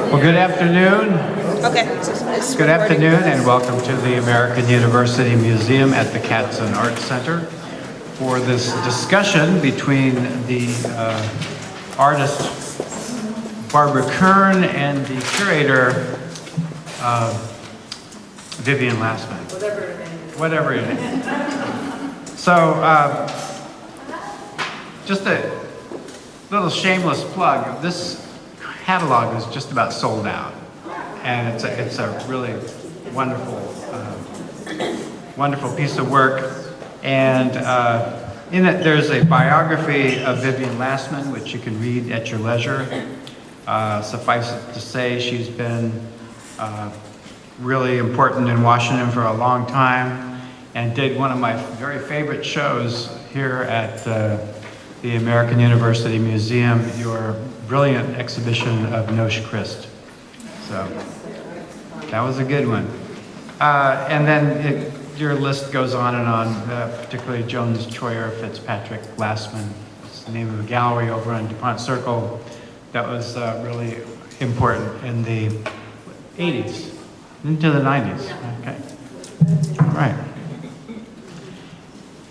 Well, good afternoon. Okay. Good afternoon and welcome to the American University Museum at the Katzen Art Center for this discussion between the artist Barbara Kerne and the curator Vivienne Lassman. Whatever it is. So, just a little shameless plug. This catalog is just about sold out, and it's a really wonderful, wonderful piece of work. And in it, there's a biography of Vivienne Lassman, which you can read at your leisure. Suffice it to say, she's been really important in Washington for a long time, and did one of my very favorite shows here at the American University Museum, your brilliant exhibition of Noche Christ. So that was a good one. And then your list goes on and on, particularly Jones, Troyer, Fitzpatrick, Lassman. It's the name of a gallery over on DuPont Circle that was really important in the 80s, into the 90s. Okay. All right.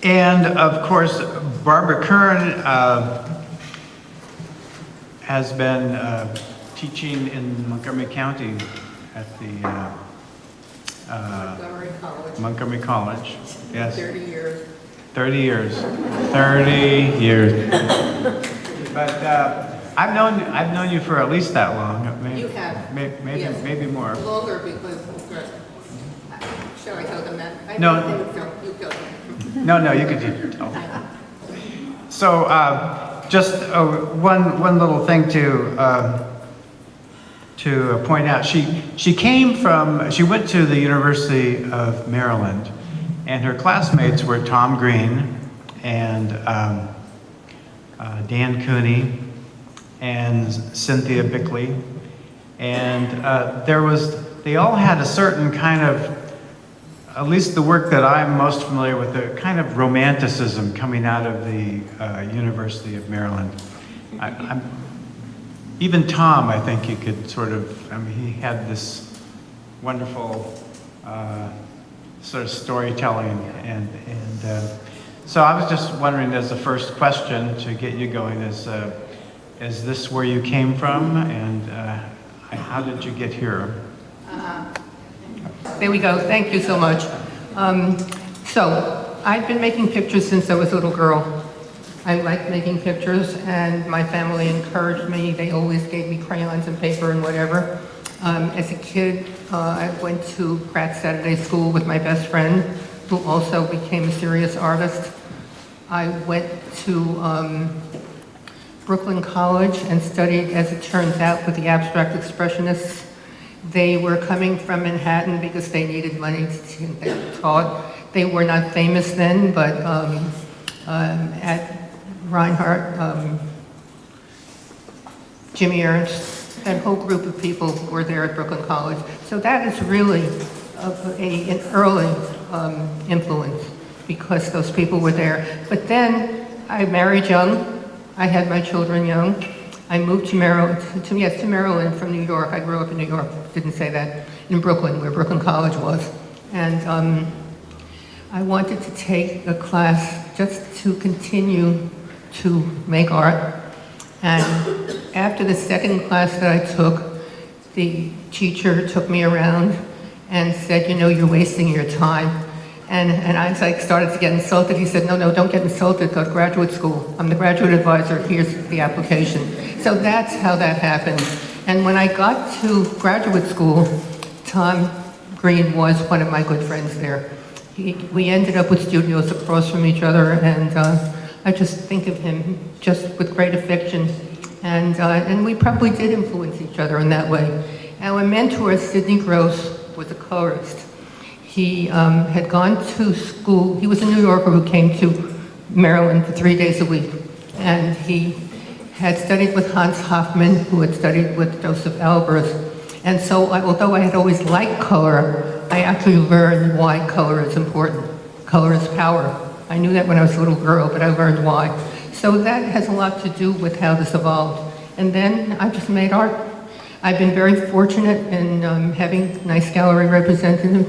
And of course, Barbara Kerne has been teaching in Montgomery County at the Montgomery College. Yes. 30 years. 30 years. 30 years. But I've known you for at least that long. Maybe, You have. Maybe, Yes. maybe more. Longer because, shall I tell them that? No. You go. No, you could tell. So, just one little thing to point out. She went to the University of Maryland, and her classmates were Tom Green and Dan Cooney and Cynthia Bickley, and they all had a certain kind of, at least the work that I'm most familiar with, the kind of romanticism coming out of the University of Maryland. Even Tom, I think you could sort of, he had this wonderful sort of storytelling, and so I was just wondering, as the first question to get you going, is this where you came from, and how did you get here? There we go. Thank you so much. So, I've been making pictures since I was a little girl. I like making pictures, and my family encouraged me. They always gave me crayons and paper and whatever. As a kid, I went to Pratt Saturday School with my best friend, who also became a serious artist. I went to Brooklyn College and studied, as it turns out, with the abstract expressionists. They were coming from Manhattan because they needed money to get taught. They were not famous then, but at Reinhardt, Jimmy Ernst, that whole group of people were there at Brooklyn College. So that is really an early influence, because those people were there. But then I married young. I had my children young. I moved to Maryland from New York. I grew up in New York, didn't say that, in Brooklyn, where Brooklyn College was. And I wanted to take a class just to continue to make art. And after the second class that I took, the teacher took me around and said, you're wasting your time. And I started to get insulted. He said, no, don't get insulted, go to graduate school. I'm the graduate advisor, here's the application. So that's how that happened. And when I got to graduate school, Tom Green was one of my good friends there. We ended up with studios across from each other, and I just think of him just with great affection. And we probably did influence each other in that way. Our mentor, Sidney Gross, was a colorist. He had gone to school. He was a New Yorker who came to Maryland for 3 days a week. And he had studied with Hans Hofmann, who had studied with Joseph Albers. And so, although I had always liked color, I actually learned why color is important. Color is power. I knew that when I was a little girl, but I learned why. So that has a lot to do with how this evolved. And then I just made art. I've been very fortunate in having a nice gallery representative,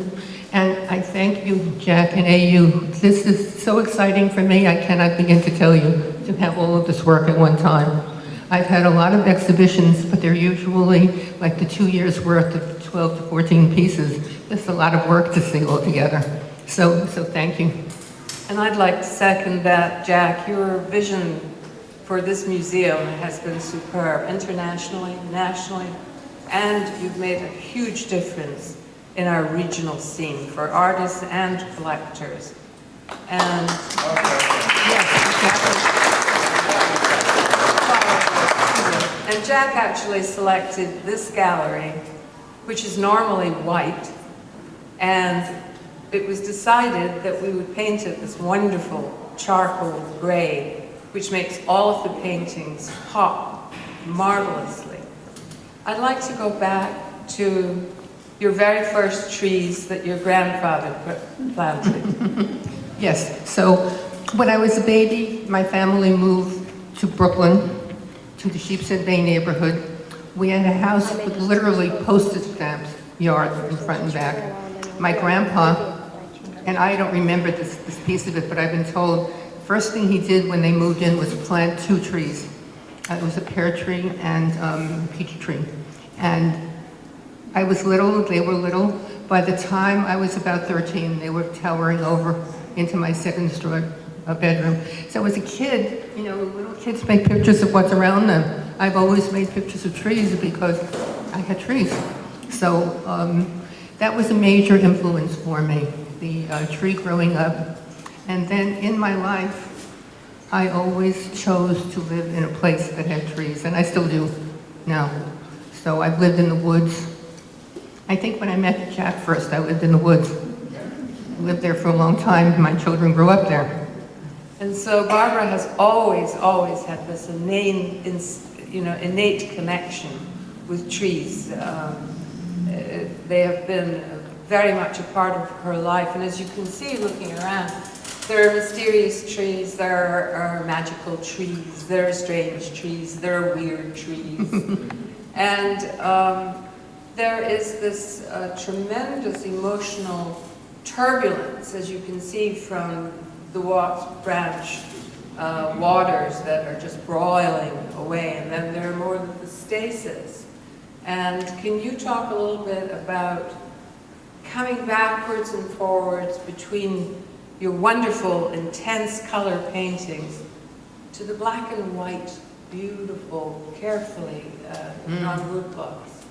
and I thank you, Jack and AU. This is so exciting for me, I cannot begin to tell you, to have all of this work at one time. I've had a lot of exhibitions, but they're usually like the 2 years' worth of 12 to 14 pieces. It's a lot of work to see all together. So thank you. And I'd like to second that, Jack. Your vision for this museum has been superb, internationally, nationally, and you've made a huge difference in our regional scene for artists and collectors. And and Jack actually selected this gallery, which is normally white, and it was decided that we would paint it this wonderful charcoal gray, which makes all of the paintings pop marvelously. I'd like to go back to your very first trees that your grandfather planted. Yes, so when I was a baby, my family moved to Brooklyn, to the Sheepshead Bay neighborhood. We had a house with literally postage stamps, yard in front and back. My grandpa, and I don't remember this piece of it, but I've been told, first thing he did when they moved in was plant 2 trees. It was a pear tree and a peach tree. And I was little, they were little. By the time I was about 13, they were towering over into my second-story bedroom. So as a kid, you know, little kids make pictures of what's around them. I've always made pictures of trees because I had trees. So that was a major influence for me, the tree growing up. And then in my life, I always chose to live in a place that had trees, and I still do now. So I've lived in the woods. I think when I met Jack first, I lived in the woods. I lived there for a long time. My children grew up there. And so Barbara has always had this innate connection with trees. They have been very much a part of her life. And as you can see looking around, there are mysterious trees, there are magical trees, there are strange trees, there are weird trees. And there is this tremendous emotional turbulence, as you can see from the Watts Branch waters that are just broiling away, and then there are more of the stasis. And can you talk a little bit about coming backwards and forwards between your wonderful, intense color paintings to the black and white, beautiful, carefully on wood blocks?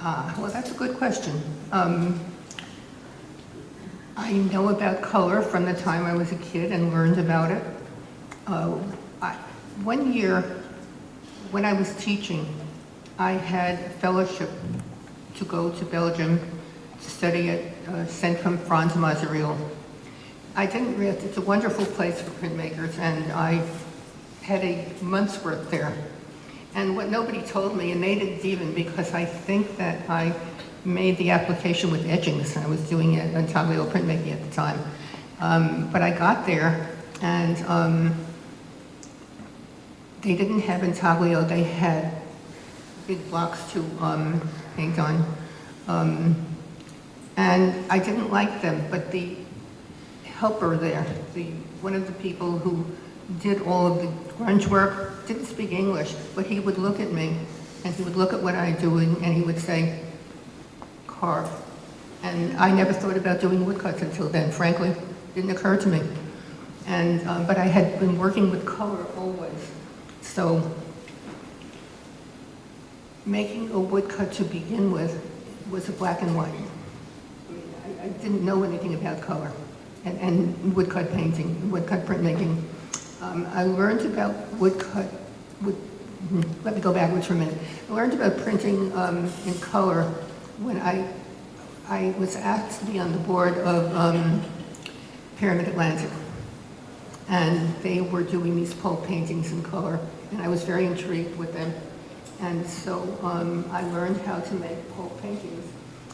Well, that's a good question. I know about color from the time I was a kid and learned about it. One year, when I was teaching, I had a fellowship to go to Belgium to study at Centrum Franz Mazereel. I didn't realize it's a wonderful place for printmakers, and I had a month's work there. And what nobody told me, and they didn't even, because I think that I made the application with etchings. I was doing it in Taglio printmaking at the time. But I got there, and they didn't have intaglio, they had big blocks to paint on. And I didn't like them, but the helper there, one of the people who did all of the grunge work, didn't speak English, but he would look at me, and he would look at what I'm doing, and he would say, carve. And I never thought about doing woodcuts until then, frankly. It didn't occur to me. And, but I had been working with color always. So making a woodcut to begin with was a black and white. I didn't know anything about color and woodcut painting, woodcut printmaking. I learned about woodcut, let me go backwards for a minute. I learned about printing in color when I was asked to be on the board of Pyramid Atlantic. And they were doing these pulp paintings in color, and I was very intrigued with them. And so I learned how to make pulp paintings.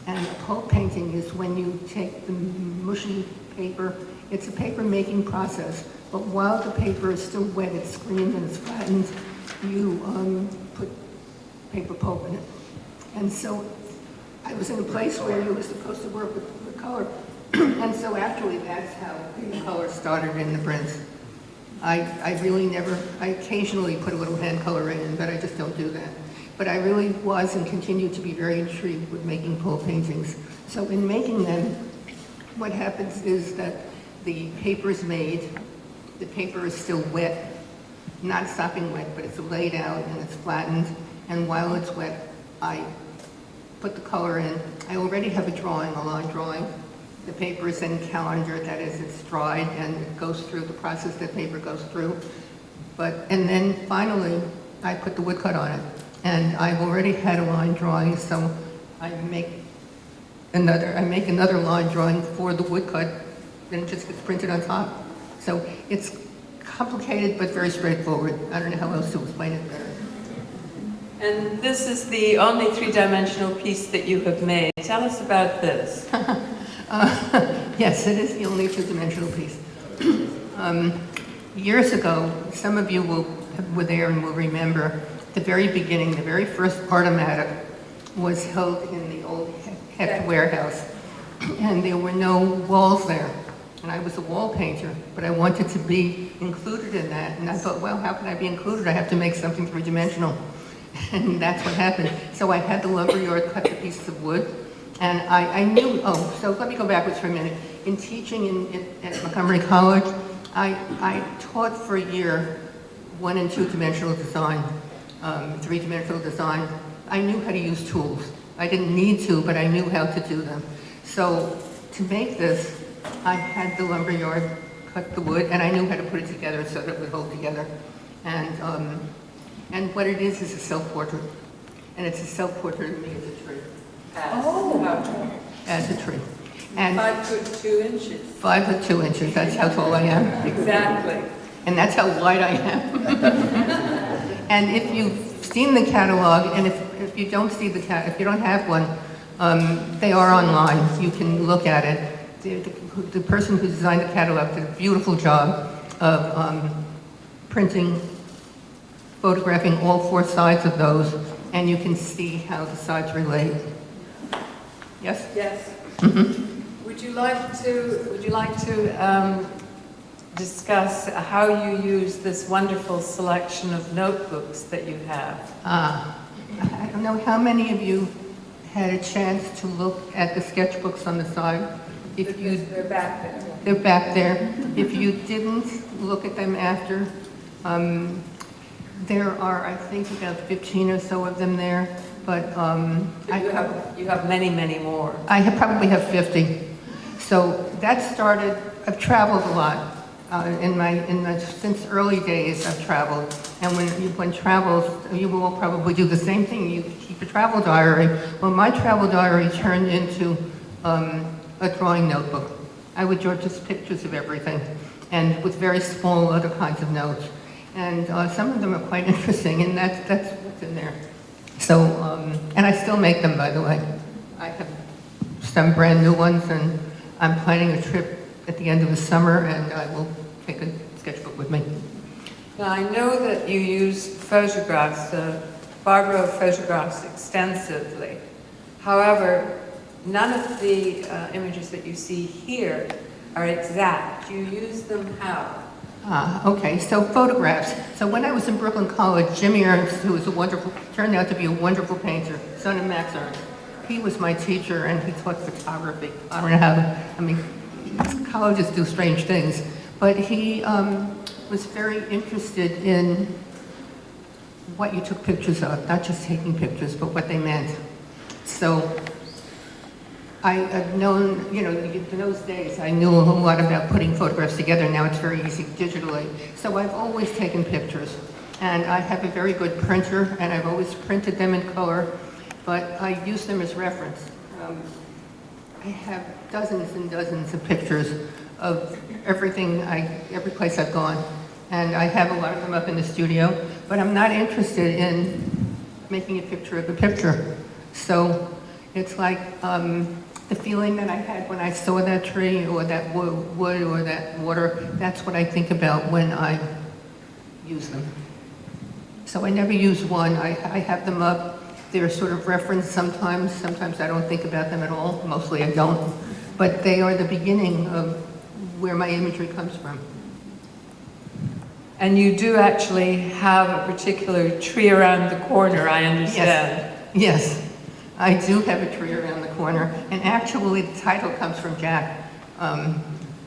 And a pulp painting is when you take the mushy paper, it's a paper making process, but while the paper is still wet, it's screened and it's flattened, you put paper pulp in it. And so I was in a place where you were supposed to work with color. And so actually that's how the color started in the prints. I really never, I occasionally put a little hand color in, but I just don't do that. But I really was and continue to be very intrigued with making pole paintings. So in making them, what happens is that the paper is made, the paper is still wet, not sopping wet, but it's laid out and it's flattened. And while it's wet, I put the color in. I already have a drawing, a line drawing. The paper is then calendared, that is, it's dried and it goes through the process that paper goes through. And then finally, I put the woodcut on it. And I've already had a line drawing, so I make another line drawing for the woodcut, then it just gets printed on top. So it's complicated but very straightforward. I don't know how else to explain it better. And this is the only three-dimensional piece that you have made. Tell us about this. Yes, it is the only two-dimensional piece. Years ago, some of you were there and will remember the very beginning, the very first Artomatic was held in the old Hecht warehouse, and there were no walls there. And I was a wall painter, but I wanted to be included in that. And I thought, well, how can I be included? I have to make something three-dimensional. And that's what happened. So I had the lumberyard cut the pieces of wood. And I knew, so let me go backwards for a minute. In teaching at Montgomery College, I taught for a year 1- and 2-dimensional design, 3-dimensional design. I knew how to use tools. I didn't need to, but I knew how to do them. So to make this, I had the lumberyard cut the wood, and I knew how to put it together so that it would hold together. And what it is a self-portrait. And it's a self-portrait of me as a tree. As a tree. And 5 foot 2 inches. 5 foot 2 inches, that's how tall I am. Exactly. And that's how wide I am. And if you've seen the catalog, and if you don't see the catalog, if you don't have one, they are online. You can look at it. The person who designed the catalog did a beautiful job of printing, photographing all 4 sides of those, and you can see how the sides relate. Yes? Yes. Mm-hmm. Would you like to discuss how you use this wonderful selection of notebooks that you have? I don't know how many of you had a chance to look at the sketchbooks on the side. They're back there. They're back there. If you didn't look at them after, there are, I think, about 15 or so of them there. But you have many, many more. I probably have 50. So that started. I've traveled a lot. Since early days, I've traveled. And when travels, you will probably do the same thing. You keep a travel diary. Well, my travel diary turned into a drawing notebook. I would draw just pictures of everything, and with very small other kinds of notes. And some of them are quite interesting, and that's what's in there. So, and I still make them, by the way. I have some brand new ones, and I'm planning a trip at the end of the summer, and I will take a sketchbook with me. Now, I know that you use photographs, Barbara photographs extensively. However, none of the images that you see here are exact. You use them how? Okay, so photographs. So when I was in Brooklyn College, Jimmy Ernst, who was turned out to be a wonderful painter, son of Max Ernst, he was my teacher and he taught photography. I don't know how colleges do strange things, but he was very interested in what you took pictures of, not just taking pictures, but what they meant. So I've known, in those days, I knew a whole lot about putting photographs together. Now it's very easy digitally. So I've always taken pictures. And I have a very good printer, and I've always printed them in color, but I use them as reference. I have dozens and dozens of pictures of everything, every place I've gone. And I have a lot of them up in the studio, but I'm not interested in making a picture of a picture. So it's like the feeling that I had when I saw that tree or that wood or that water, that's what I think about when I use them. So I never use one. I have them up They're sort of referenced sometimes. Sometimes I don't think about them at all. Mostly I don't. But they are the beginning of where my imagery comes from. And you do actually have a particular tree around the corner, I understand. Yes, I do have a tree around the corner. And actually, the title comes from Jack.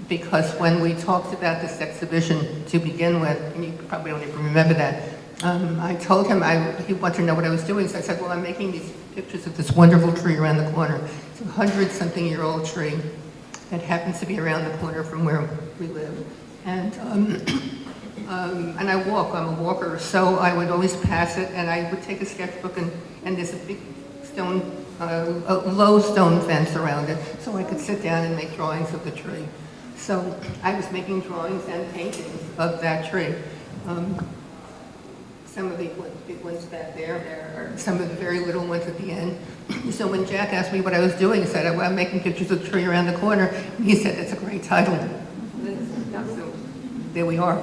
Because when we talked about this exhibition to begin with, and you probably don't even remember that, I told him he wanted to know what I was doing. So I said, well, I'm making these pictures of this wonderful tree around the corner. It's a 100-something-year-old tree that happens to be around the corner from where we live. And I walk, I'm a walker, so I would always pass it, and I would take a sketchbook, and there's a big stone, a low stone fence around it, so I could sit down and make drawings of the tree. So I was making drawings and paintings of that tree. Some of the big ones back there are some of the very little ones at the end. So when Jack asked me what I was doing, I said, well, I'm making pictures of the tree around the corner. And he said, that's a great title. So there we are.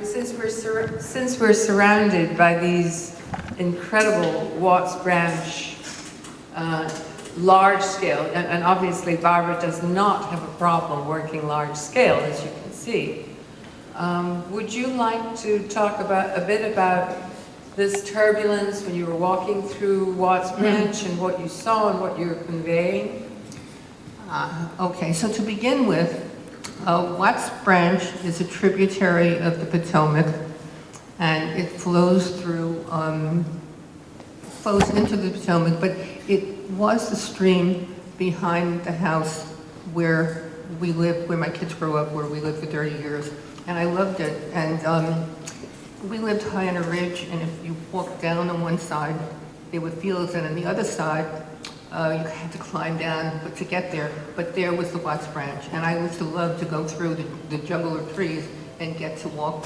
Since we're surrounded by these incredible Watts Branch large scale, and obviously Barbara does not have a problem working large scale, as you can see. Would you like to talk a bit about this turbulence when you were walking through Watts Branch and what you saw and what you were conveying? Okay, so to begin with, Watts Branch is a tributary of the Potomac, and it flows into the Potomac, but it was the stream behind the house where we lived, where my kids grew up, where we lived for 30 years, and I loved it. And we lived high on a ridge, and if you walked down on one side, there were fields, and on the other side, you had to climb down to get there, but there was the Watts Branch, and I used to love to go through the jungle of trees and get to walk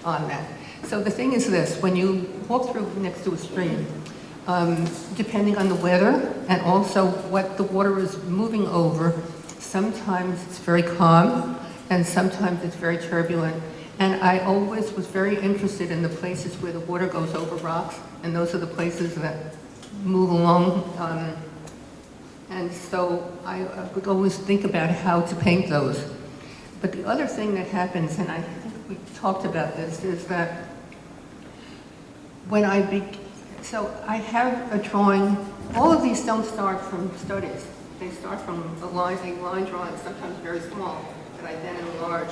on that. So the thing is this, when you walk through next to a stream, depending on the weather and also what the water is moving over, sometimes it's very calm and sometimes it's very turbulent. And I always was very interested in the places where the water goes over rocks, and those are the places that move along. And so I would always think about how to paint those. But the other thing that happens, and I think we talked about this, is that when so I have a drawing. All of these don't start from studies. They start from a line drawing, sometimes very small, that I then enlarge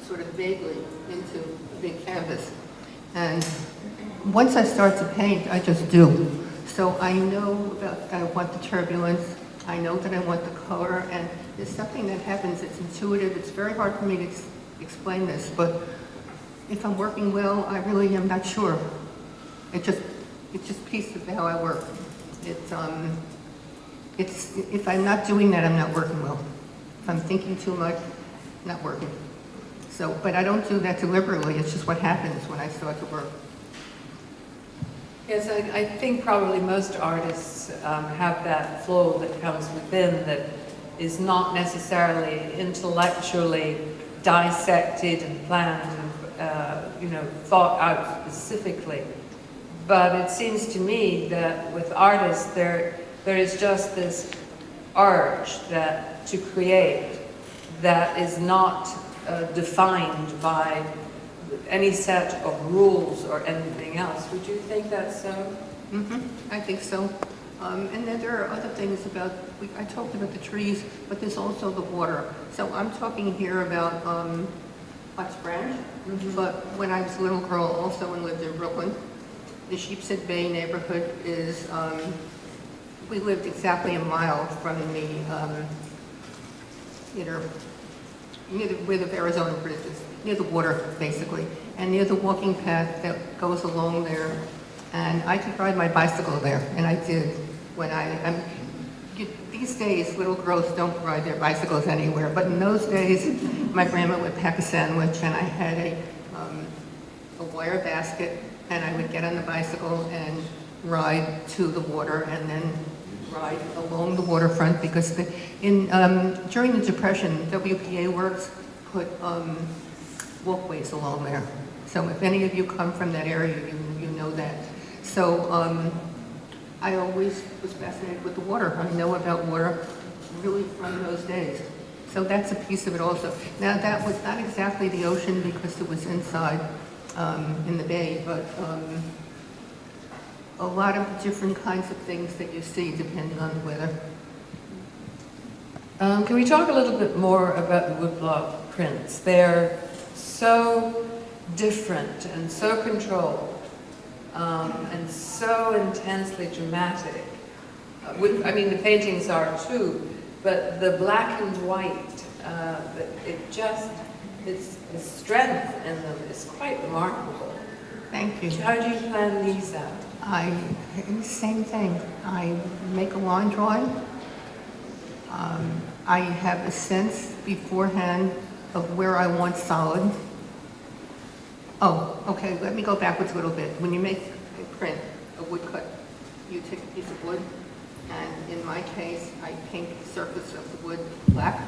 sort of vaguely into a big canvas. And once I start to paint, I just do. So I know that I want the turbulence, I know that I want the color, and there's something that happens, it's intuitive. It's very hard for me to explain this, but if I'm working well, I really am not sure. It's just piece of how I work. If I'm not doing that, I'm not working well. If I'm thinking too much, not working. So, but I don't do that deliberately, it's just what happens when I start to work. Yes, I think probably most artists have that flow that comes within that is not necessarily intellectually dissected and planned and thought out specifically. But it seems to me that with artists there is just this urge to create that is not defined by any set of rules or anything else. Would you think that's so? Mm-hmm. I think so. And then there are other things about, I talked about the trees, but there's also the water. So I'm talking here about Watts Branch, but when I was a little girl also and lived in Brooklyn, the Sheepshead Bay neighborhood is, we lived exactly a mile from the where the Arizona Bridge is, near the water, basically, and near the walking path that goes along there. And I could ride my bicycle there, and I did. These days, little girls don't ride their bicycles anywhere, but in those days, my grandma would pack a sandwich, and I had a wire basket, and I would get on the bicycle and ride to the water, and then ride along the waterfront, because during the Depression, WPA Works put walkways along there. So if any of you come from that area, you know that. So I always was fascinated with the water. I know about water really from those days. So that's a piece of it also. Now that was not exactly the ocean because it was inside in the bay, but a lot of different kinds of things that you see depending on the weather. Can we talk a little bit more about the woodblock prints? They're so different and so controlled and so intensely dramatic. I mean, the paintings are too, but the black and white, the strength in them is quite remarkable. Thank you. How do you plan these out? Same thing. I make a line drawing. I have a sense beforehand of where I want solid. Oh, okay, let me go backwards a little bit. When you make a print, a woodcut, you take a piece of wood, and in my case, I paint the surface of the wood black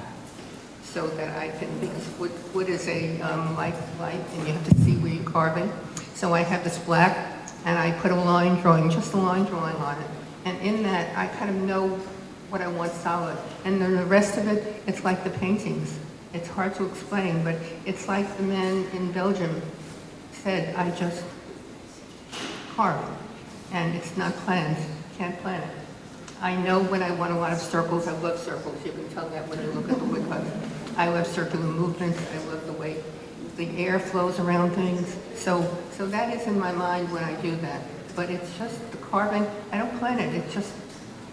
so that I can, because wood is a light, and you have to see where you're carving. So I have this black, and I put a line drawing, just a line drawing on it. And in that, I kind of know what I want solid. And then the rest of it, it's like the paintings. It's hard to explain, but it's like the man in Belgium said, I just carve. And it's not planned, can't plan it. I know when I want a lot of circles, I love circles. You can tell that when you look at the woodcut. I love circular movements, I love the way the air flows around things. So that is in my mind when I do that. But it's just the carving, I don't plan it, it's just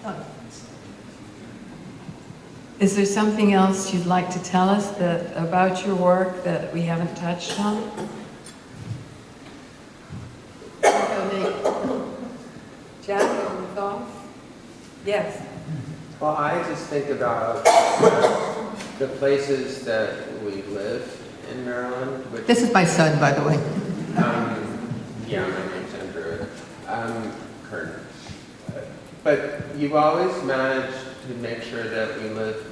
done. Is there something else you'd like to tell us about your work that we haven't touched on? Jack, any thoughts? Yes. Well, I just think about the places that we live in Maryland. Which, This is my son, by the way. yeah, my name's Andrew. Kerne. But you've always managed to make sure that we lived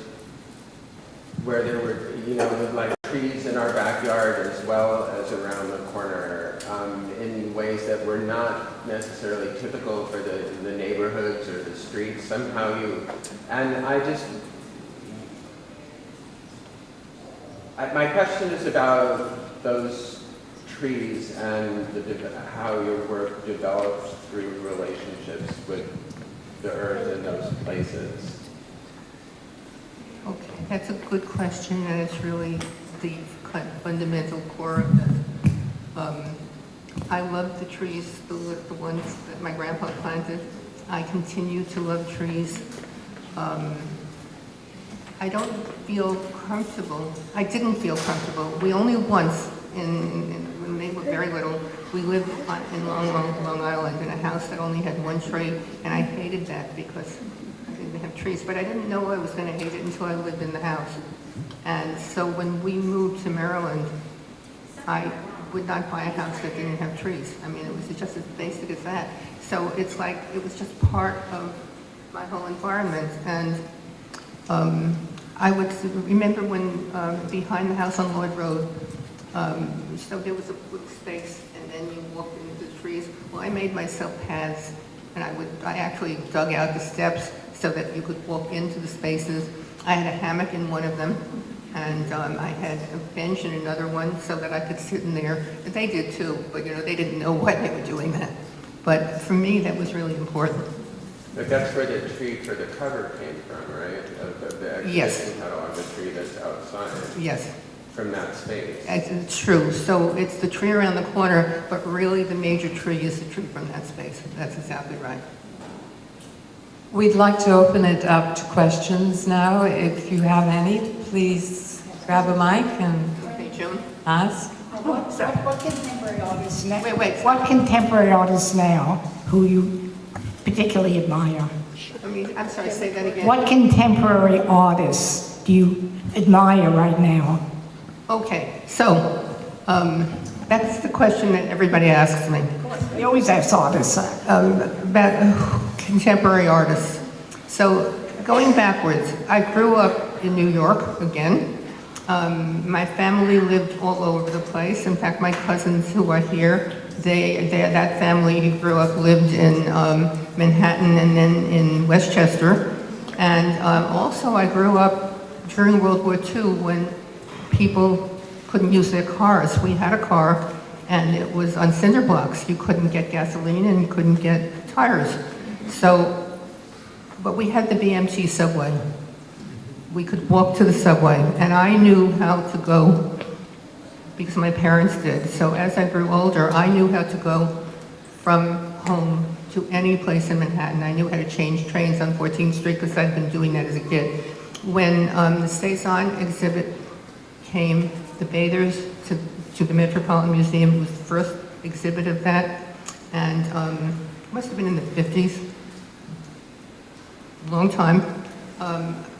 where there were, with like trees in our backyard as well as around the corner, in ways that were not necessarily typical for the neighborhoods or the streets. Somehow my question is about those trees and how your work develops through relationships with the earth in those places. Okay, that's a good question, and it's really the kind of fundamental core of this. I love the trees, the ones that my grandpa planted. I continue to love trees. I don't feel comfortable. I didn't feel comfortable. We only once, when they were very little, we lived in Long Island in a house that only had one tree, and I hated that because I didn't have trees. But I didn't know I was going to hate it until I lived in the house. And so when we moved to Maryland, I would not buy a house that didn't have trees. I mean, it was just as basic as that. So it's like, it was just part of my whole environment. And I would remember when behind the house on Lloyd Road, so there was a little space, and then you walked into the trees. Well, I made myself paths, and I actually dug out the steps so that you could walk into the spaces. I had a hammock in one of them, and I had a bench in another one so that I could sit in there. They did too, but they didn't know why they were doing that. But for me, that was really important. But that's where the tree for the cover came from, right? Of the exhibition catalog, the tree that's outside. Yes. From that space. It's true. So it's the tree around the corner, but really the major tree is the tree from that space. That's exactly right. We'd like to open it up to questions now. If you have any, please grab a mic and Okay, Joan? ask. What contemporary artists now? Wait. What contemporary artists now who you particularly admire? I'm sorry, say that again. What contemporary artists do you admire right now? Okay, so that's the question that everybody asks me We always ask artists. about contemporary artists. So going backwards, I grew up in New York again. My family lived all over the place. In fact, my cousins who are here That family who grew up lived in Manhattan and then in Westchester. And also I grew up during World War II when people couldn't use their cars. We had a car and it was on cinder blocks. You couldn't get gasoline and you couldn't get tires. So, but we had the BMT subway. We could walk to the subway, and I knew how to go because my parents did. So as I grew older, I knew how to go from home to any place in Manhattan. I knew how to change trains on 14th Street because I'd been doing that as a kid. When the Cezanne exhibit came, the bathers to the Metropolitan Museum was the first exhibit of that, and it must have been in the 50s, a long time.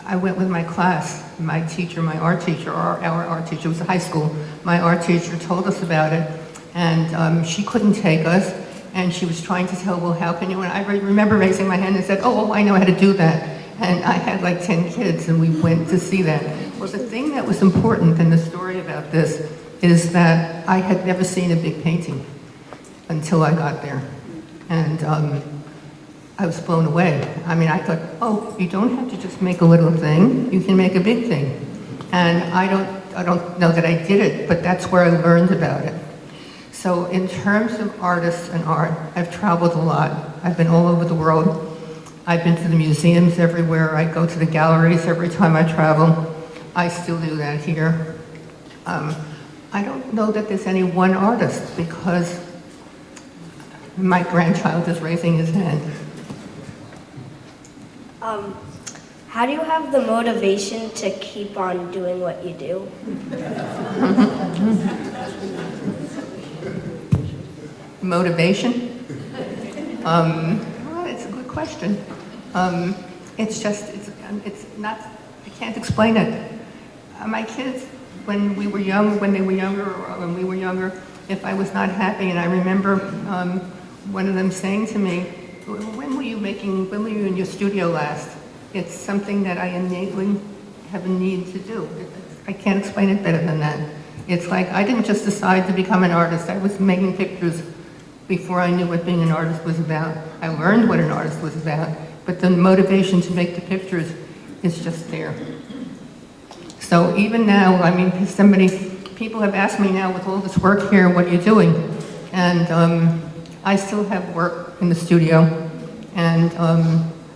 I went with my class, my teacher, my art teacher, our art teacher, it was a high school, my art teacher told us about it, and she couldn't take us, and she was trying to tell, well, how can you, and I remember raising my hand and said, oh, I know how to do that, and I had like 10 kids, and we went to see that. Well, the thing that was important in the story about this is that I had never seen a big painting until I got there, and I was blown away. I mean, I thought, oh, you don't have to just make a little thing, you can make a big thing. And I don't know that I did it, but that's where I learned about it. So in terms of artists and art, I've traveled a lot. I've been all over the world. I've been to the museums everywhere. I go to the galleries every time I travel. I still do that here. I don't know that there's any one artist because my grandchild is raising his hand. How do you have the motivation to keep on doing what you do? Motivation? Well, it's a good question. It's just, it's not, I can't explain it. My kids, when they were younger, if I was not happy, and I remember one of them saying to me, when were you in your studio last? It's something that I innately have a need to do. I can't explain it better than that. It's like I didn't just decide to become an artist. I was making pictures before I knew what being an artist was about. I learned what an artist was about, but the motivation to make the pictures is just there. So even now, I mean, people have asked me now with all this work here, what are you doing? And I still have work in the studio, and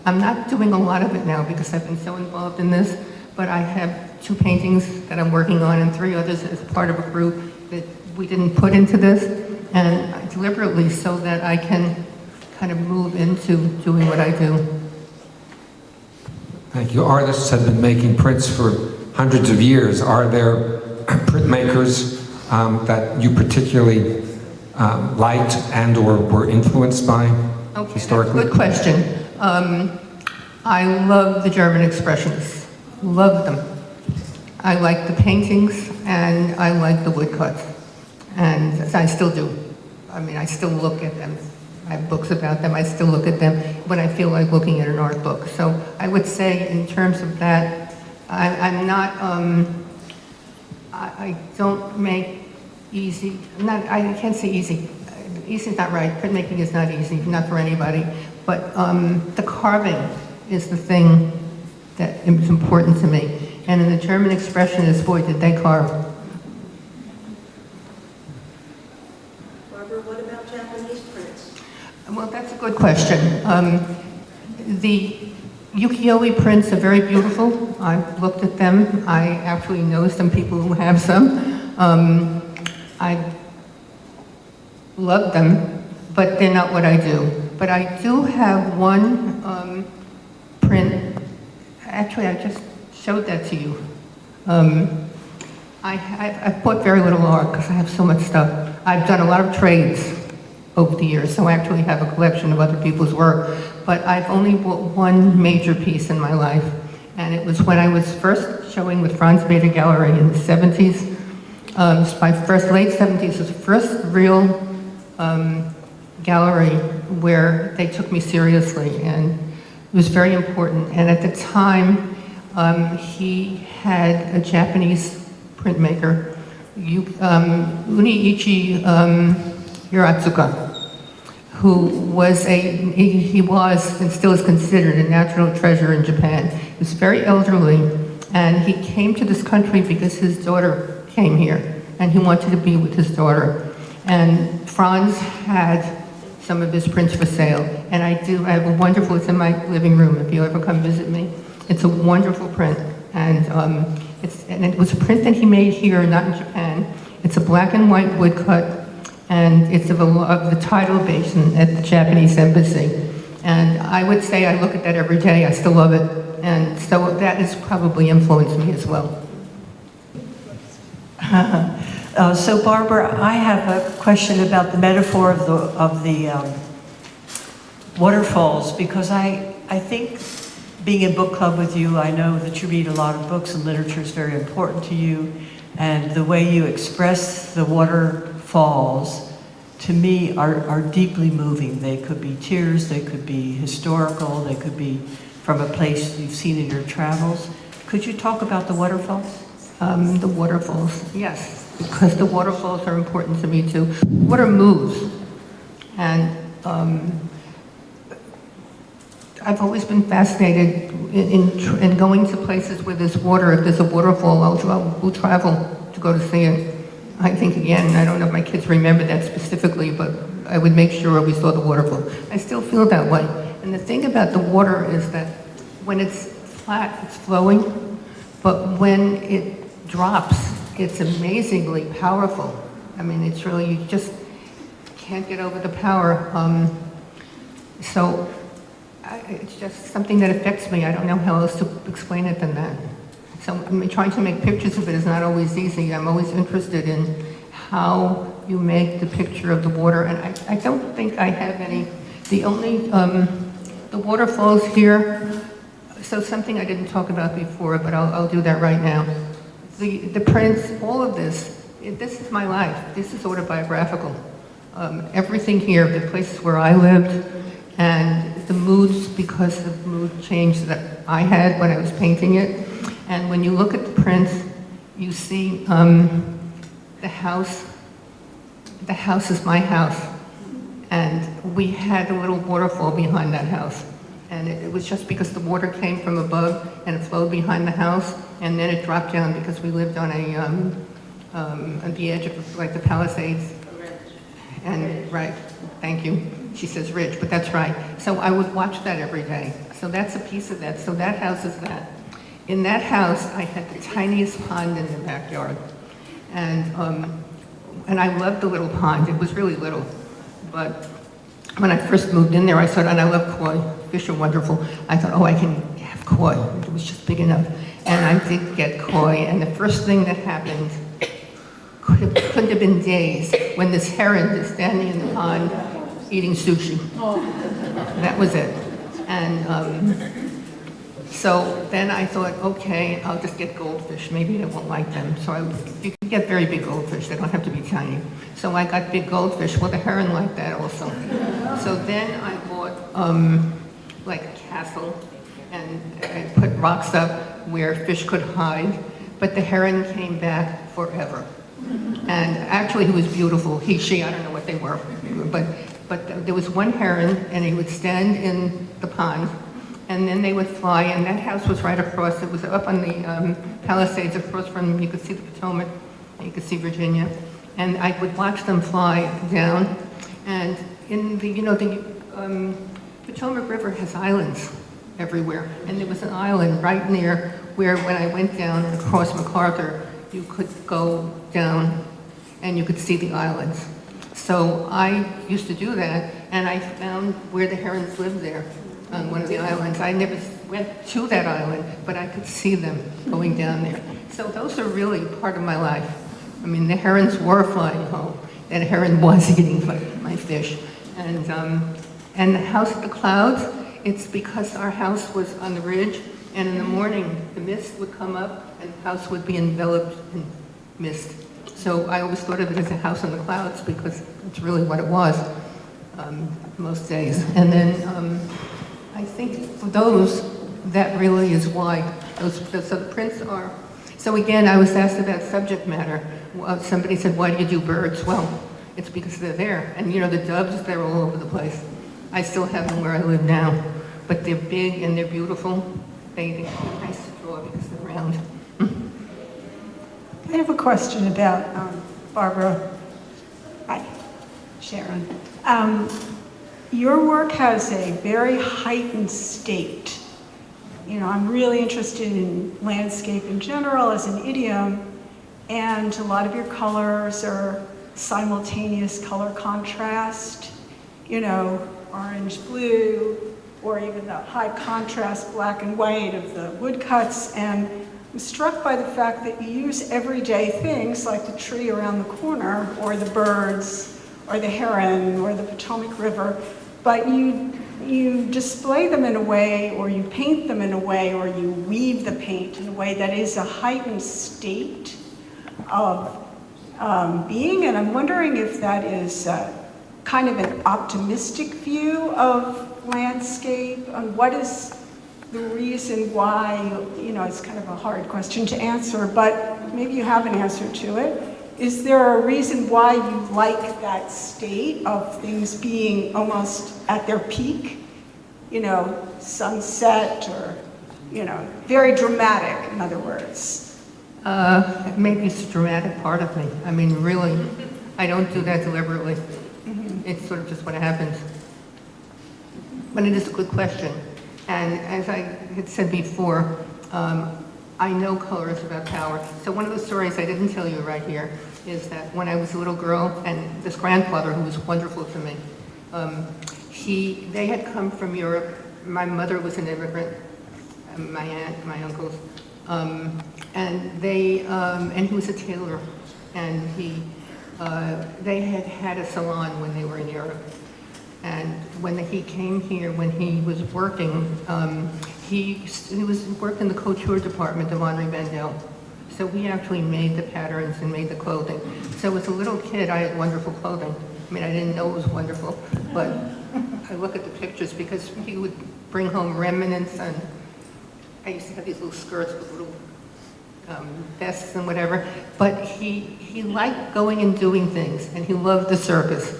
I'm not doing a lot of it now because I've been so involved in this, but I have 2 paintings that I'm working on and 3 others as part of a group that we didn't put into this, and deliberately so that I can kind of move into doing what I do. Thank you. Artists have been making prints for hundreds of years. Are there printmakers that you particularly liked and or were influenced by historically? Good question. I love the German expressionists. Love them. I like the paintings and I like the woodcuts. And I still do. I mean, I still look at them. I have books about them. I still look at them when I feel like looking at an art book. So I would say in terms of that, I'm not, I don't make easy, I can't say easy. Easy is not right. Printmaking is not easy, not for anybody. But the carving is the thing that is important to me. And in the German expressionists, boy, did they carve. Barbara, what about Japanese prints? Well, that's a good question. The ukiyo-e prints are very beautiful. I've looked at them. I actually know some people who have some. I love them, but they're not what I do. But I do have one print. Actually, I just showed that to you. I bought very little art because I have so much stuff. I've done a lot of trades over the years, so I actually have a collection of other people's work. But I've only bought one major piece in my life, and it was when I was first showing with Franz Beta Gallery in the 70s. My first, late 70s, was the first real gallery where they took me seriously, and it was very important. And at the time, he had a Japanese printmaker, Uniichi Hiratsuka, who was he was and still is considered a natural treasure in Japan. He was very elderly, and he came to this country because his daughter came here, and he wanted to be with his daughter. And Franz had some of his prints for sale, and I have a wonderful, it's in my living room if you ever come visit me. It's a wonderful print, and it was a print that he made here, not in Japan. It's a black and white woodcut, and it's of the tidal basin at the Japanese embassy. And I would say I look at that every day. I still love it, and so that has probably influenced me as well. So Barbara, I have a question about the metaphor of the waterfalls, because I think being in book club with you, I know that you read a lot of books and literature is very important to you, and the way you express the waterfalls to me are deeply moving. They could be tears, they could be historical, they could be from a place you've seen in your travels. Could you talk about the waterfalls? The waterfalls, yes, because the waterfalls are important to me too. Water moves, and I've always been fascinated in going to places where there's water. If there's a waterfall, we'll travel to go to see it. I think, again, I don't know if my kids remember that specifically, but I would make sure we saw the waterfall. I still feel that way. And the thing about the water is that when it's flat, it's flowing, but when it drops, it's amazingly powerful. I mean, it's really, you just can't get over the power. It's just something that affects me. I don't know how else to explain it than that. So trying to make pictures of it is not always easy. I'm always interested in how you make the picture of the water, and I don't think I have any. The only, the waterfalls here, so something I didn't talk about before, but I'll do that right now. The prints, all of this is my life. This is autobiographical. Everything here, the places where I lived, and the moods, because of the mood change that I had when I was painting it. And when you look at the prints, you see the house. The house is my house. And we had a little waterfall behind that house. And it was just because the water came from above and it flowed behind the house, and then it dropped down because we lived on at the edge of like the Palisades. And right, thank you. She says ridge, but that's right. So I would watch that every day. So that's a piece of that. So that house is that. In that house, I had the tiniest pond in the backyard. And I loved the little pond. It was really little. But when I first moved in there, I thought, and I love koi. Fish are wonderful. I thought, oh, I can have koi. It was just big enough. And I did get koi. And the first thing that happened couldn't have been days when this heron is standing in the pond eating sushi. That was it. And so then I thought, okay, I'll just get goldfish. Maybe I won't like them. So you can get very big goldfish. They don't have to be tiny. So I got big goldfish. Well, the heron liked that also. So then I bought like a castle, and I put rocks up where fish could hide. But the heron came back forever. And actually, he was beautiful. He, she, I don't know what they were. But there was one heron, and he would stand in the pond, and then they would fly, and that house was right across. It was up on the Palisades across from, you could see the Potomac, you could see Virginia. And I would watch them fly down. And in the, the Potomac River has islands everywhere. And there was an island right near where when I went down and across MacArthur, you could go down and you could see the islands. So I used to do that, and I found where the herons lived there on one of the islands. I never went to that island, but I could see them going down there. So those are really part of my life. I mean, the herons were flying home. That heron was eating my fish. And the house of the clouds, it's because our house was on the ridge, and in the morning, the mist would come up, and the house would be enveloped in mist. So I always thought of it as a house on the clouds, because it's really what it was most days. And then I think for those, that really is why so the prints are. So again, I was asked about subject matter. Somebody said, why do you do birds? Well, it's because they're there. And you know, the doves, they're all over the place. I still have them where I live now, but they're big and they're beautiful. They're nice to draw because they're round. I have a question about Barbara. Hi, Sharon. Your work has a very heightened state. You know, I'm really interested in landscape in general as an idiom, and a lot of your colors are simultaneous color contrast, you know, orange, blue, or even the high contrast black and white of the woodcuts. And I'm struck by the fact that you use everyday things like the tree around the corner, or the birds, or the heron, or the Potomac River, but you display them in a way, or you paint them in a way, or you weave the paint in a way that is a heightened state of being. And I'm wondering if that is kind of an optimistic view of landscape, and what is the reason why, you know, it's kind of a hard question to answer, but maybe you have an answer to it. Is there a reason why you like that state of things being almost at their peak? You know, sunset, or, you know, very dramatic, in other words. Maybe it's a dramatic part of me. I mean, really, I don't do that deliberately. It's sort of just what happens. But it is a good question. And as I had said before, I know color is about power. So one of the stories I didn't tell you right here is that when I was a little girl, and this grandfather who was wonderful to me, they had come from Europe. My mother was an immigrant, my aunt, my uncles, and he was a tailor, and they had had a salon when they were in Europe. And when he came here, when he was working, he was working in the couture department of Henri Bendel. So he actually made the patterns and made the clothing. So as a little kid, I had wonderful clothing. I mean, I didn't know it was wonderful, but I look at the pictures because he would bring home remnants, and I used to have these little skirts with little vests and whatever. But he liked going and doing things, and he loved the circus.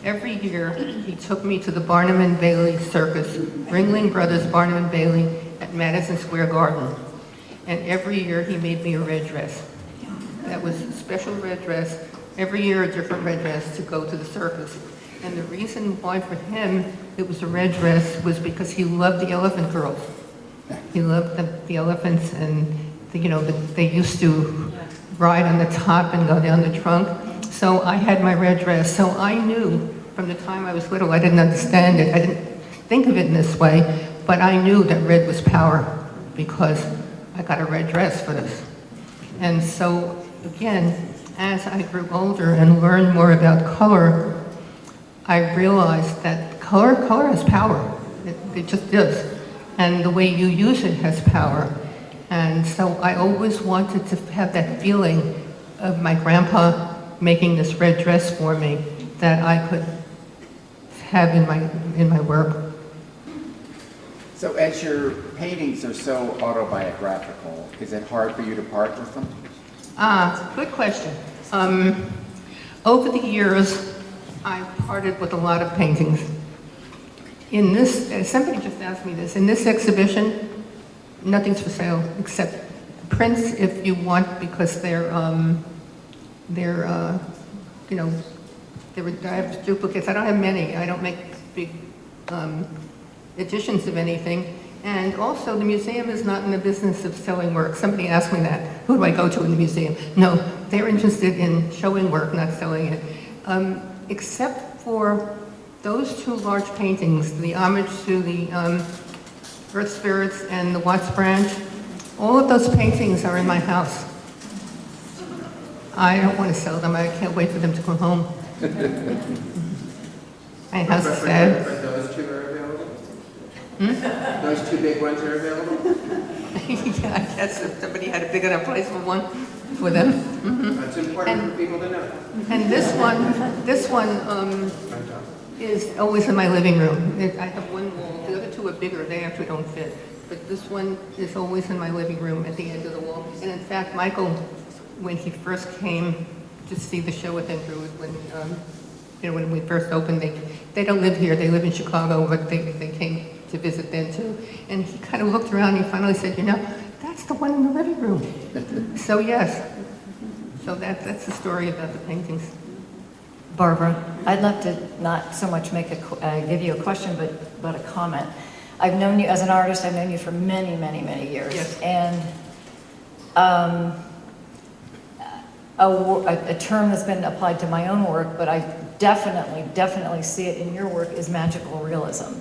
Every year, he took me to the Barnum and Bailey Circus, Ringling Brothers Barnum and Bailey at Madison Square Garden. And every year, he made me a red dress. That was a special red dress. Every year, a different red dress to go to the circus. And the reason why for him it was a red dress was because he loved the elephant girls. He loved the elephants, and they used to ride on the top and go down the trunk. So I had my red dress. So I knew from the time I was little, I didn't understand it. I didn't think of it in this way, but I knew that red was power because I got a red dress for this. And so again, as I grew older and learned more about color, I realized that color has power. It just does. And the way you use it has power. And so I always wanted to have that feeling of my grandpa making this red dress for me that I could have in my work. So as your paintings are so autobiographical, is it hard for you to part with them? Good question. Over the years, I've parted with a lot of paintings. In this, somebody just asked me this, in this exhibition, nothing's for sale except prints if you want, because I have duplicates. I don't have many. I don't make big editions of anything. And also, the museum is not in the business of selling work. Somebody asked me that. Who do I go to in the museum? No, they're interested in showing work, not selling it. Except for those two large paintings, the homage to the Earth Spirits and the Watts Branch, all of those paintings are in my house. I don't want to sell them. I can't wait for them to come home. My house is sad. But those two are available? Those two big ones are available? Yeah, I guess if somebody had a big enough place for one, for them. Mm-hmm. That's important for people to know. And this one is always in my living room. I have one wall. The other two are bigger. They actually don't fit. But this one is always in my living room at the end of the wall. And in fact, Michael, when he first came to see the show with Andrew, when You know, when we first opened, they don't live here, they live in Chicago, but they came to visit then too. And he kind of looked around and he finally said, you know, that's the one in the living room. So yes, so that's the story about the paintings. Barbara? I'd love to not so much give you a question, but a comment. I've known you as an artist. I've known you for many, many, many years, Yes. and a term that's been applied to my own work, but I definitely see it in your work, is magical realism.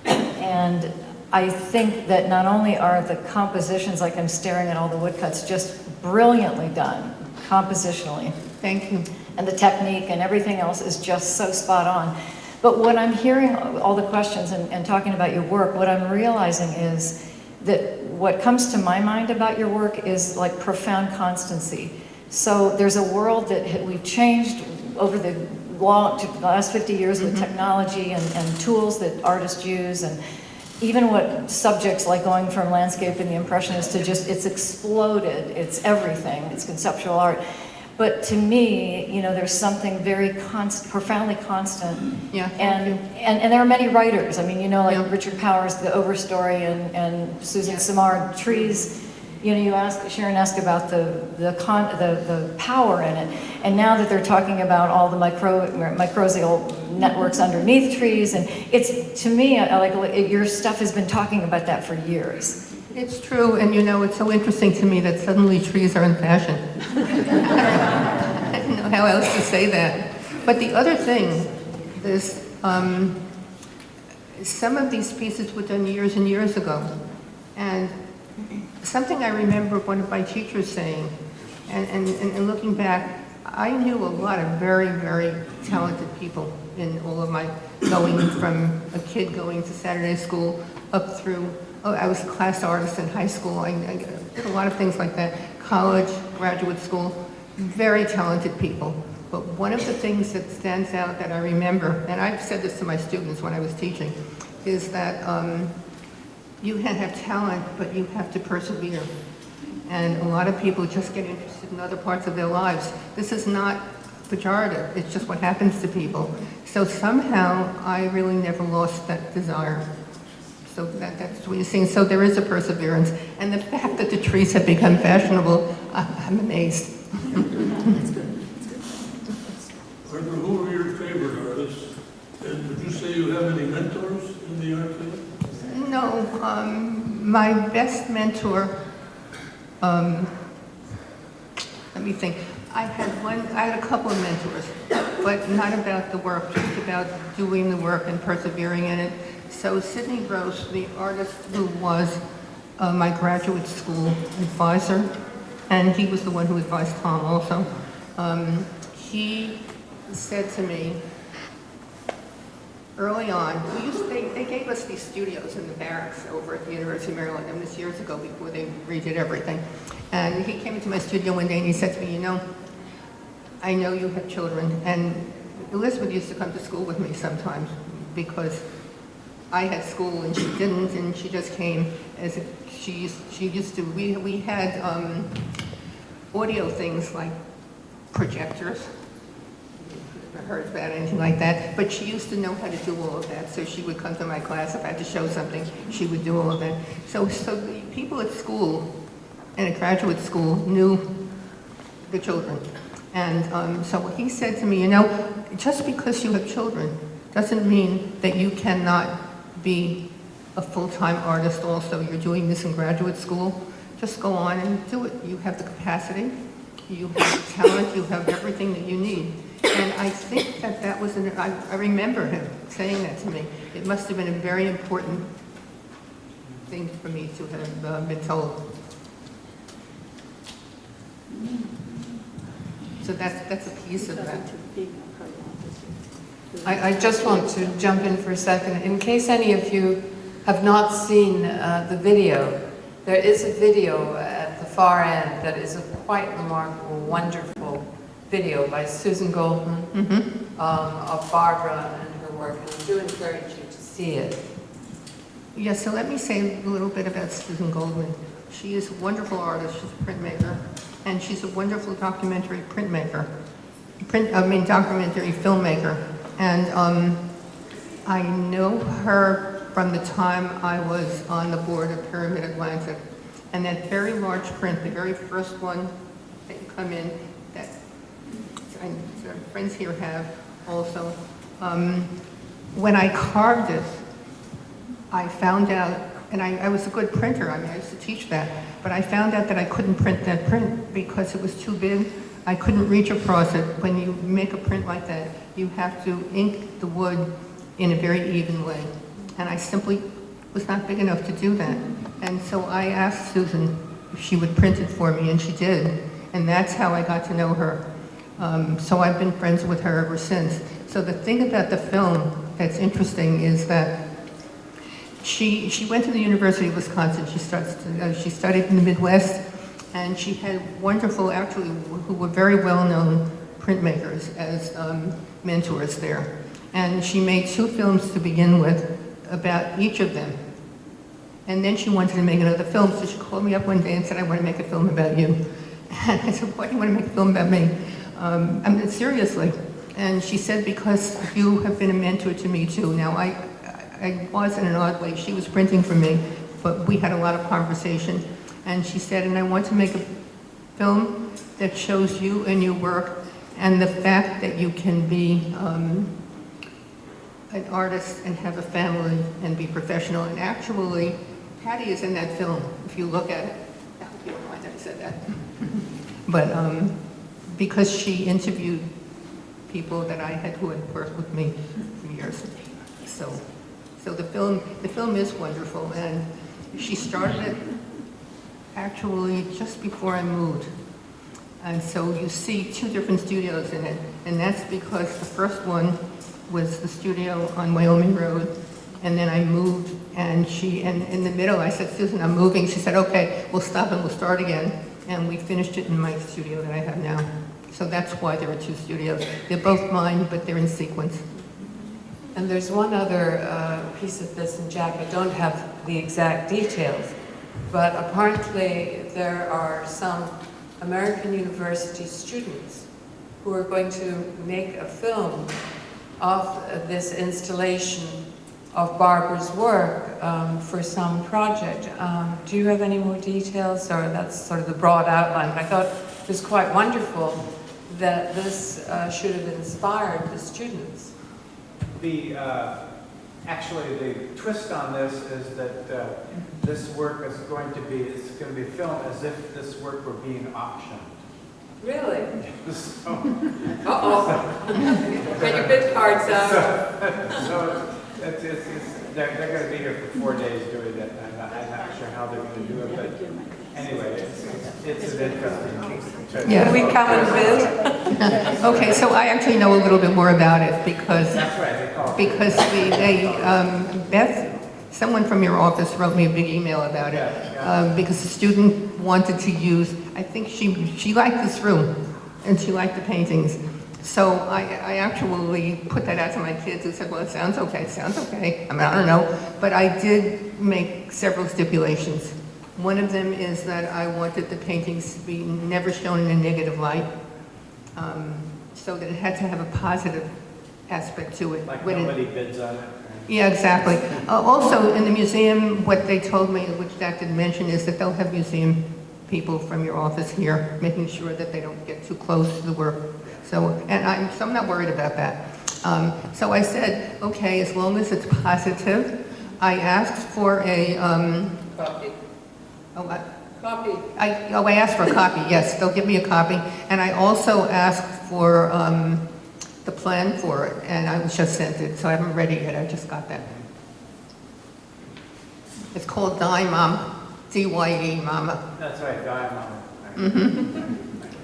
And I think that not only are the compositions, like I'm staring at all the woodcuts, just brilliantly done compositionally. Thank you. And the technique and everything else is just so spot on. But when I'm hearing all the questions and talking about your work, what I'm realizing is that what comes to my mind about your work is like profound constancy. So there's a world that we've changed over the last 50 years with technology and tools that artists use, and even what subjects like going from landscape and the Impressionist to just, it's exploded, it's everything, it's conceptual art. But to me, you know, there's something very profoundly constant. Yeah. And there are many writers. I mean, you know, like Richard Powers, The Overstory, and Susan Samard, Trees. You know, Sharon asked about the power in it, and now that they're talking about all the mycorrhizal networks underneath trees, and it's, to me, your stuff has been talking about that for years. It's true, and you know, it's so interesting to me that suddenly trees are in fashion. I don't know how else to say that. But the other thing is, some of these pieces were done years and years ago, and something I remember one of my teachers saying, and looking back, I knew a lot of very, very talented people in all of my going from a kid going to Saturday school up through, I was a class artist in high school. I did a lot of things like that. College, graduate school, very talented people. But one of the things that stands out that I remember, and I've said this to my students when I was teaching, is that you can have talent, but you have to persevere. And a lot of people just get interested in other parts of their lives. This is not pejorative, it's just what happens to people. So somehow, I really never lost that desire. So that's what you're seeing. So there is a perseverance. And the fact that the trees have become fashionable, I'm amazed. Barbara, who are your favorite artists? And would you say you have any mentors in the art field? No, my best mentor, let me think. I had a couple of mentors, but not about the work, just about doing the work and persevering in it. So Sidney Gross, the artist who was my graduate school advisor, and he was the one who advised Tom also, he said to me early on, they gave us these studios in the barracks over at the University of Maryland, and this years ago before they redid everything. And he came into my studio one day and he said to me, you know, I know you have children, and Elizabeth used to come to school with me sometimes because I had school and she didn't, and she just came as if she used to. We had audio things like projectors. Never heard about anything like that, but she used to know how to do all of that. So she would come to my class if I had to show something. She would do all of that. So the people at school and at graduate school knew the children, and so he said to me, you know, just because you have children doesn't mean that you cannot be a full-time artist also. You're doing this in graduate school. Just go on and do it. You have the capacity, you have the talent, you have everything that you need. And I think that was, I remember him saying that to me. It must have been a very important thing for me to have been told. So that's a piece of that. I just want to jump in for a second. In case any of you have not seen the video, there is a video at the far end that is a quite remarkable, wonderful video by Susan Goldman of Barbara and her work, and I do encourage you to see it. Yes, so let me say a little bit about Susan Goldman. She is a wonderful artist, she's a printmaker, and she's a wonderful documentary printmaker. documentary filmmaker. And I know her from the time I was on the board of Pyramid Atlantic. And that very large print, the very first one that you come in, that friends here have also, when I carved it, I found out, and I was a good printer, I mean, I used to teach that, but I found out that I couldn't print that print because it was too big. I couldn't reach across it. When you make a print like that, you have to ink the wood in a very even way. And I simply was not big enough to do that. And so I asked Susan if she would print it for me, and she did. And that's how I got to know her. So I've been friends with her ever since. So the thing about the film that's interesting is that she went to the University of Wisconsin. She studied in the Midwest, and she had wonderful, actually, who were very well-known printmakers as mentors there. And she made 2 films to begin with about each of them. And then she wanted to make another film, so she called me up one day and said, I want to make a film about you. And I said, why do you want to make a film about me? I mean, seriously. And she said, because you have been a mentor to me too. Now, I was in an odd way. She was printing for me, but we had a lot of conversation. And she said, and I want to make a film that shows you and your work and the fact that you can be an artist and have a family and be professional. And actually, Patty is in that film, if you look at it. Now, if you don't mind that I said that. But because she interviewed people that I had who had worked with me for years. So the film is wonderful, and she started it actually just before I moved. And so you see 2 different studios in it, and that's because the first one was the studio on Wyoming Road, and then I moved, and in the middle I said, Susan, I'm moving. She said, okay, we'll stop and we'll start again. And we finished it in my studio that I have now. So that's why there are 2 studios. They're both mine, but they're in sequence. And there's one other piece of this, and Jack, I don't have the exact details, but apparently there are some American university students who are going to make a film of this installation of Barbara's work for some project. Do you have any more details, or that's sort of the broad outline? I thought it was quite wonderful that this should have inspired the students. Actually, the twist on this is that this work is going to be filmed as if this work were being auctioned. Really? So, uh-oh. Get your bid cards out. So they're going to be here for 4 days doing it. I'm not sure how they're going to do it, but anyway, it's an interesting. Yeah. Can we come and bid? Okay, so I actually know a little bit more about it because That's right. Beth, someone from your office wrote me a big email about it because a student wanted to use. I think she liked this room and she liked the paintings. So I actually put that out to my kids and said, well, it sounds okay. I mean, I don't know. But I did make several stipulations. One of them is that I wanted the paintings to be never shown in a negative light, so that it had to have a positive aspect to it. Like nobody bids on it. Yeah, exactly. Also, in the museum, what they told me, which Jack didn't mention, is that they'll have museum people from your office here, making sure that they don't get too close to the work. So I'm not worried about that. So I said, okay, as long as it's positive. I asked for a Copy. Oh, what? Copy. I asked for a copy, yes, they'll give me a copy. And I also asked for the plan for it, and I was just sent it, so I haven't read it yet, I just got that. It's called Die Mama, D-Y-E, Mama. That's right, Die Mama. Mm-hmm.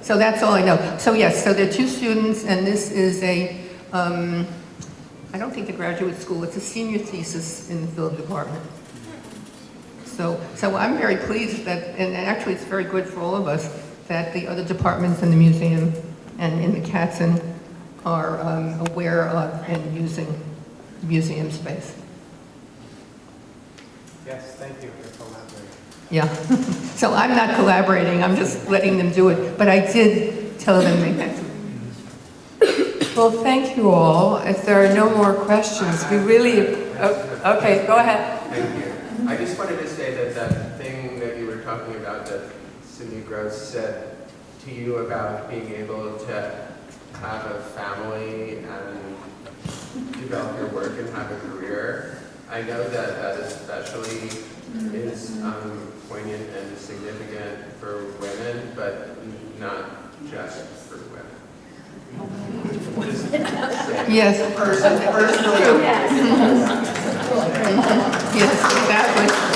So that's all I know. So yes, so there are 2 students, and this is a, I don't think a graduate school, it's a senior thesis in the film department. So I'm very pleased that, and actually it's very good for all of us, that the other departments in the museum and in the Katzen are aware of and using museum space. Yes, thank you for collaborating. Yeah. So I'm not collaborating, I'm just letting them do it. But I did tell them they had to. Well, thank you all. If there are no more questions, we really, okay, go ahead. Thank you. I just wanted to say that that thing that you were talking about that Cindy Gross said to you about being able to have a family and develop your work and have a career, I know that that especially is poignant and significant for women, but not just for women. Just saying. Yes. Personally. Yes, exactly.